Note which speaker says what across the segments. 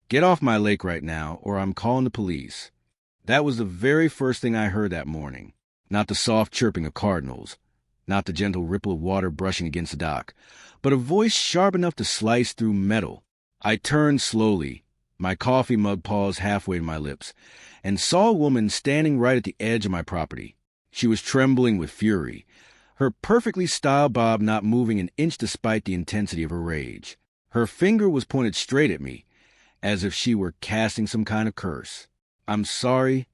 Speaker 1: Get off my lake right now, or I'm calling the police. That was the very first thing I heard that morning. Not the soft chirping of cardinals, not the gentle ripple of water brushing against the dock, but a voice sharp enough to slice through metal. I turned slowly, my coffee mug paused halfway to my lips, and saw a woman standing right at the edge of my property. She was trembling with fury, her perfectly styled bob not moving an inch despite the intensity of her rage. Her finger was pointed straight at me, as if she were casting some kind of curse. "I'm sorry?"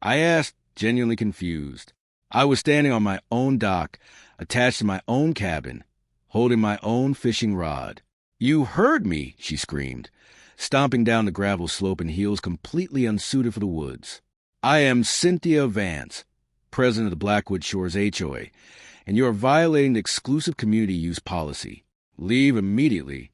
Speaker 1: I asked, genuinely confused. I was standing on my own dock, attached to my own cabin, holding my own fishing rod. "You heard me," she screamed, stomping down the gravel slope in heels completely unsuited for the woods. "I am Cynthia Vance, president of the Blackwood Shores HOA, and you are violating the exclusive community use policy. Leave immediately."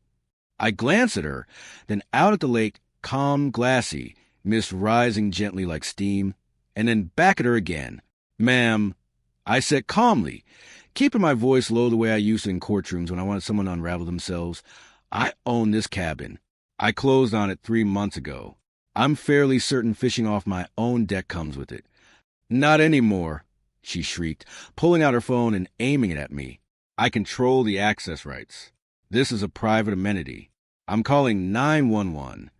Speaker 1: I glanced at her, then out at the lake, calm, glassy, mist rising gently like steam, and then back at her again. "Ma'am," I said calmly, keeping my voice low the way I used to in courtrooms when I wanted someone to unravel themselves, "I own this cabin. I closed on it 3 months ago. I'm fairly certain fishing off my own deck comes with it." "Not anymore," she shrieked, pulling out her phone and aiming it at me. "I control the access rights. This is a private amenity. I'm calling 911.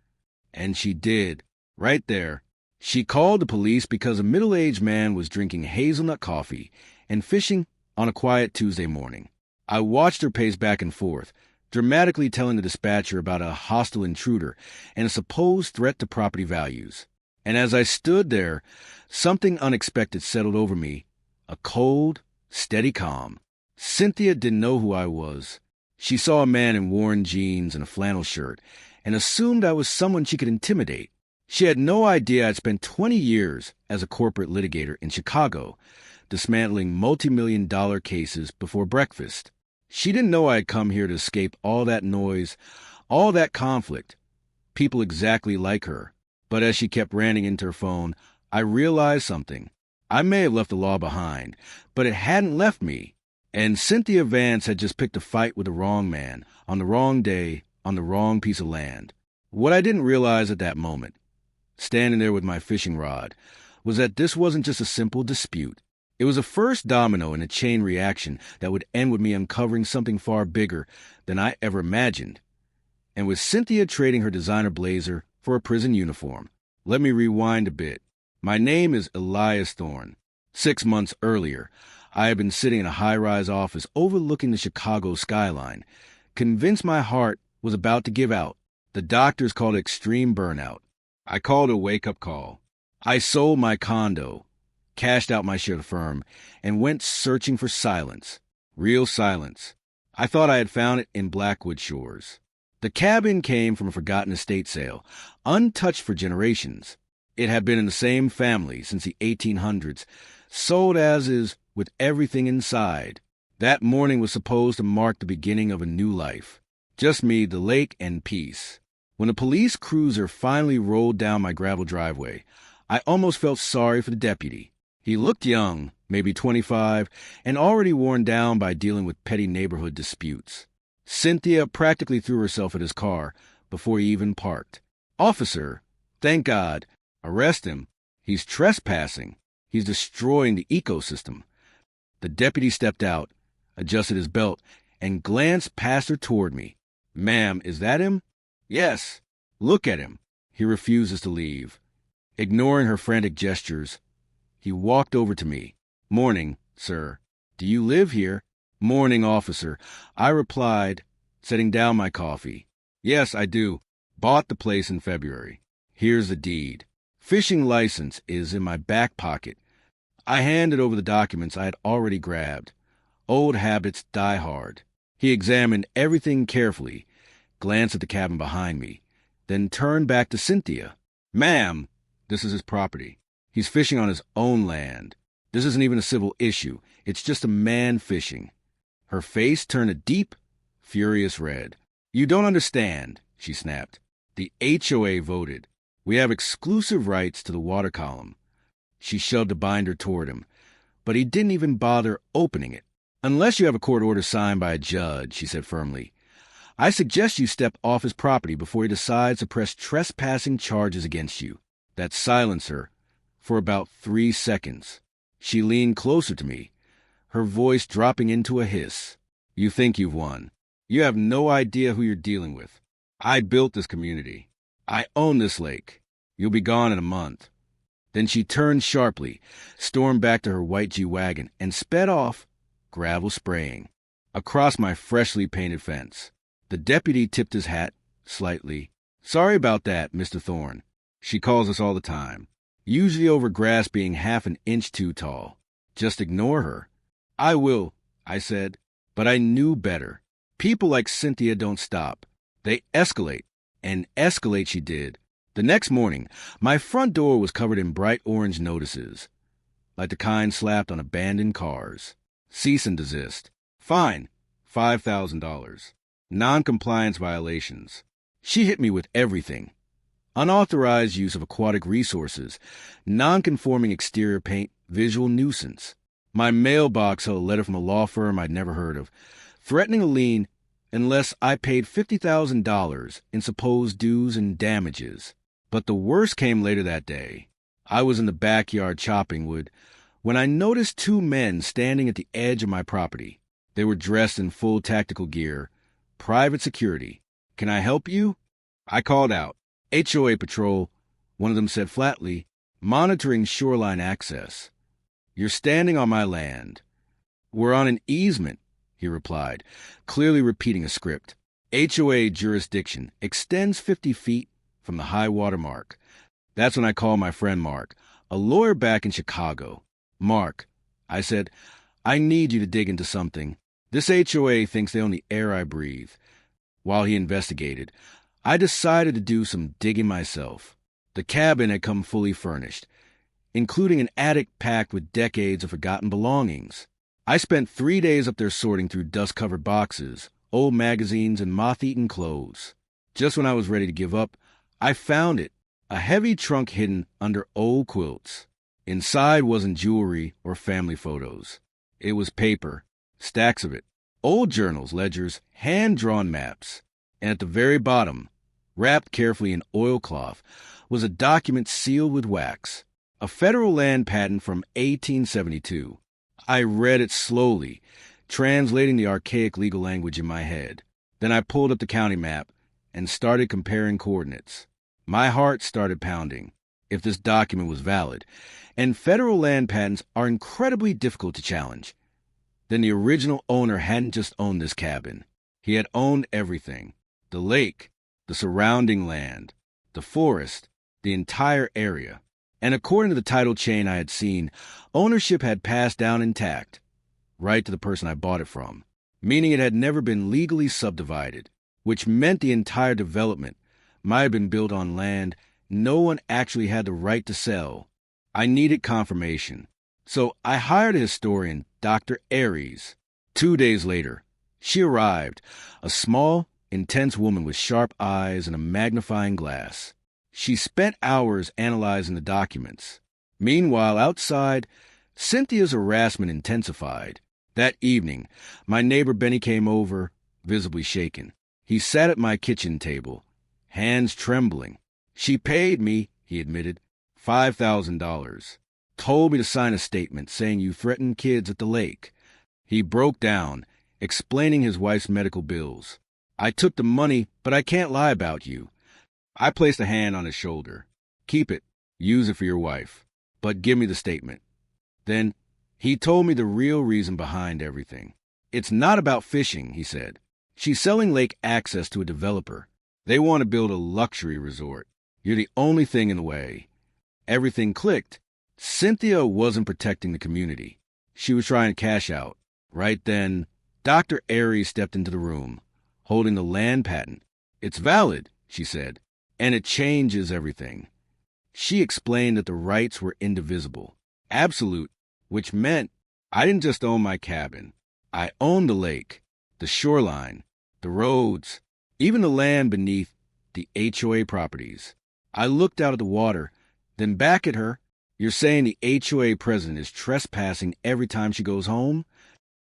Speaker 1: And she did. Right there. She called the police because a middle-aged man was drinking hazelnut coffee and fishing on a quiet Tuesday morning. I watched her pace back and forth, dramatically telling the dispatcher about a hostile intruder and a supposed threat to property values. And as I stood there, something unexpected settled over me, a cold, steady calm. Cynthia didn't know who I was. She saw a man in worn jeans and a flannel shirt and assumed I was someone she could intimidate. She had no idea I'd spent 20 years as a corporate litigator in Chicago, dismantling multi-million-dollar cases before breakfast. She didn't know I had come here to escape all that noise, all that conflict, people exactly like her. But as she kept ranting into her phone, I realized something. I may have left the law behind, but it hadn't left me. And Cynthia Vance had just picked a fight with the wrong man, on the wrong day, on the wrong piece of land. What I didn't realize at that moment, standing there with my fishing rod, was that this wasn't just a simple dispute. It was a first domino in a chain reaction that would end with me uncovering something far bigger than I ever imagined. And with Cynthia trading her designer blazer for a prison uniform. Let me rewind a bit. My name is Elias Thorne. 6 months earlier, I had been sitting in a high-rise office overlooking the Chicago skyline, convinced my heart was about to give out. The doctors called it extreme burnout. I called it a wake-up call. I sold my condo, cashed out my share of the firm, and went searching for silence. Real silence. I thought I had found it in Blackwood Shores. The cabin came from a forgotten estate sale, untouched for generations. It had been in the same family since the 1800s, sold as is, with everything inside. That morning was supposed to mark the beginning of a new life. Just me, the lake, and peace. When a police cruiser finally rolled down my gravel driveway, I almost felt sorry for the deputy. He looked young, maybe 25, and already worn down by dealing with petty neighborhood disputes. Cynthia practically threw herself at his car before he even parked. "Officer, thank God. Arrest him. He's trespassing. He's destroying the ecosystem." The deputy stepped out, adjusted his belt, and glanced past her toward me. "Ma'am, is that him?" "Yes." "Look at him." He refuses to leave. Ignoring her frantic gestures, he walked over to me. "Morning, sir. Do you live here?" "Morning, officer," I replied, setting down my coffee. "Yes, I do. Bought the place in February. Here's the deed. Fishing license is in my back pocket." I handed over the documents I had already grabbed. Old habits die hard. He examined everything carefully, glanced at the cabin behind me, then turned back to Cynthia. "Ma'am, this is his property. He's fishing on his own land. This isn't even a civil issue. It's just a man fishing." Her face turned a deep, furious red. "You don't understand," she snapped. "The HOA voted. We have exclusive rights to the water column." She shoved a binder toward him, but he didn't even bother opening it. "Unless you have a court order signed by a judge," she said firmly. I suggest you step off his property before he decides to press trespassing charges against you. That silenced her for about 3 seconds. She leaned closer to me, her voice dropping into a hiss. You think you've won. You have no idea who you're dealing with. I built this community. I own this lake. You'll be gone in a month. Then she turned sharply, stormed back to her white G-Wagon, and sped off, gravel spraying, across my freshly painted fence. The deputy tipped his hat slightly. Sorry about that, Mr. Thorne. She calls us all the time. Usually over grass being half an inch too tall. Just ignore her. I will, I said, but I knew better. People like Cynthia don't stop. They escalate, and escalate she did. The next morning, my front door was covered in bright orange notices, like the kind slapped on abandoned cars. Cease and desist. Fine, $5,000. Non-compliance violations. She hit me with everything. Unauthorized use of aquatic resources, non-conforming exterior paint, visual nuisance. My mailbox held a letter from a law firm I'd never heard of, threatening a lien unless I paid $50,000 in supposed dues and damages. But the worst came later that day. I was in the backyard chopping wood when I noticed 2 men standing at the edge of my property. They were dressed in full tactical gear, private security. Can I help you? I called out. HOA patrol, one of them said flatly, monitoring shoreline access. You're standing on my land. We're on an easement, he replied, clearly repeating a script. HOA jurisdiction extends 50 feet from the high water mark. That's when I called my friend Mark, a lawyer back in Chicago. Mark, I said, I need you to dig into something. This HOA thinks they own the air I breathe. While he investigated, I decided to do some digging myself. The cabin had come fully furnished, including an attic packed with decades of forgotten belongings. I spent 3 days up there sorting through dust-covered boxes, old magazines, and moth-eaten clothes. Just when I was ready to give up, I found it, a heavy trunk hidden under old quilts. Inside wasn't jewelry or family photos. It was paper, stacks of it, old journals, ledgers, hand-drawn maps. And at the very bottom, wrapped carefully in oilcloth, was a document sealed with wax, a federal land patent from 1872. I read it slowly, translating the archaic legal language in my head. Then I pulled up the county map and started comparing coordinates. My heart started pounding. If this document was valid, and federal land patents are incredibly difficult to challenge, then the original owner hadn't just owned this cabin. He had owned everything. The lake, the surrounding land, the forest, the entire area. And according to the title chain I had seen, ownership had passed down intact, right to the person I bought it from, meaning it had never been legally subdivided, which meant the entire development might have been built on land no one actually had the right to sell. I needed confirmation, so I hired a historian, Dr. Aries. 2 days later, she arrived, a small, intense woman with sharp eyes and a magnifying glass. She spent hours analyzing the documents. Meanwhile, outside, Cynthia's harassment intensified. That evening, my neighbor Benny came over, visibly shaken. He sat at my kitchen table, hands trembling. She paid me, he admitted, $5,000. Told me to sign a statement saying you threatened kids at the lake. He broke down, explaining his wife's medical bills. I took the money, but I can't lie about you. I placed a hand on his shoulder. Keep it. Use it for your wife. But give me the statement. Then he told me the real reason behind everything. It's not about fishing, he said. She's selling lake access to a developer. They want to build a luxury resort. You're the only thing in the way. Everything clicked. Cynthia wasn't protecting the community. She was trying to cash out. Right then, Dr. Aries stepped into the room, holding the land patent. It's valid, she said, and it changes everything. She explained that the rights were indivisible, absolute, which meant I didn't just own my cabin. I owned the lake, the shoreline, the roads, even the land beneath the HOA properties. I looked out at the water, then back at her. You're saying the HOA president is trespassing every time she goes home?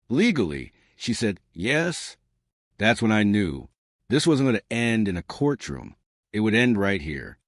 Speaker 1: Legally, she said, yes. That's when I knew. This wasn't going to end in a courtroom. It would end right here,